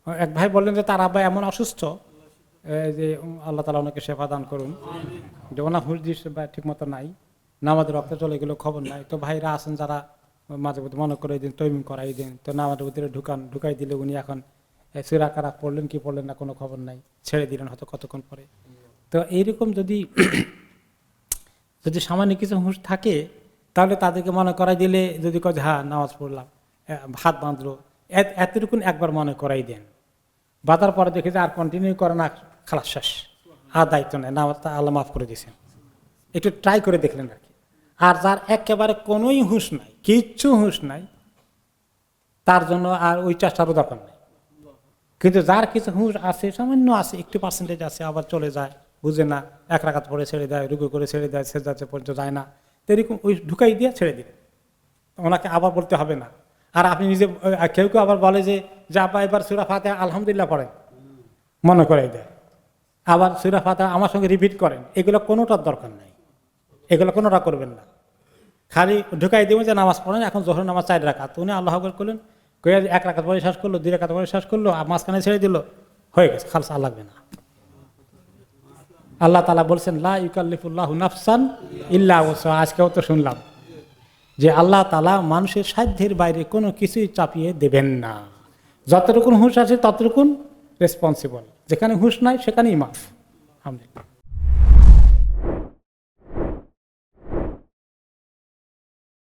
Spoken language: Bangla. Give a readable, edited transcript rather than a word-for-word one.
এক ভাই বললেন যে তার আব্বা এমন অসুস্থ যে আল্লাহ তাআলা ওনাকে শেফা দান করুন, যে ওনার হুশ দিস ঠিক মতো নাই, নামাজের রক্ত চলে গেলেও খবর নাই। তো ভাইরা আছেন যারা মাঝে মধ্যে মনে করে দিন তৈমিম করাই দিন, তো নামাজের ভিতরে ঢুকাই দিলে উনি এখন সূরা কারাত পড়লেন কি পড়লেন না কোনো খবর নাই, ছেড়ে দিলেন হয়তো কতক্ষণ পরে। তো এইরকম যদি যদি সামান্য কিছু হুঁশ থাকে তাহলে তাদেরকে মনে করাই দিলে, যদি কয় হ্যাঁ নামাজ পড়লাম, হাত বাঁধলো, এতটুকুন একবার মনে করাই দেন। বাঁধার পরে দেখে যে আর কন্টিনিউ করে না, খালাস শেষ, আর দায়িত্ব নেই, নামাজ আল্লাহ মাফ করে দিয়েছেন, একটু ট্রাই করে দেখলেন আর কি। আর যার একেবারে কোনোই হুঁশ নাই, কিচ্ছু হুঁশ নাই, তার জন্য আর ওই চেষ্টারও দরকার নেই। কিন্তু যার কিছু হুঁশ আছে, সামান্য আছে, একটু পার্সেন্টেজ আছে, আবার চলে যায়, বুঝে না, এক রাকাত পরে ছেড়ে দেয়, রুকু করে ছেড়ে দেয়, সেজদাতে পর্যন্ত যায় না, তো এরকম ওই ঢুকাই দিয়ে ছেড়ে দিলেন, ওনাকে আবার বলতে হবে না। আর আপনি নিজে, কেউ কেউ আবার বলে যে আপা এবার সূরা ফাতিহা আলহামদুলিল্লাহ পড়েন, মনে করাই দেয়, আবার সূরা ফাতিহা আমার সঙ্গে রিপিট করেন, এগুলো কোনোটার দরকার নাই, এগুলো কোনোটা করবেন না। খালি ঢুকাই দেবেন যে নামাজ পড়েন, এখন জোহর নামাজ 4 রাকাত, উনি আল্লাহু আকবার করলেন, কয়ে 1 রাকাত পরে শেষ করলো, 2 রাকাত পরে শেষ করলো, আর মাঝখানে ছেড়ে দিল, হয়ে গেছে, খালস আর লাগবে না। আল্লাহ তাআলা বলছেন লা ইউকাল্লিফুল্লাহু নাফসান ইল্লা উসআহা। আজকেও তো শুনলাম যে আল্লাহ তাআলা মানুষের সাধ্যের বাইরে কোনো কিছুই চাপিয়ে দেবেন না। যতটুকুন হুঁশ আছে ততটুকুন রেসপন্সিবল, যেখানে হুঁশ নাই সেখানেই মাফ। আলহামদুলিল্লাহ।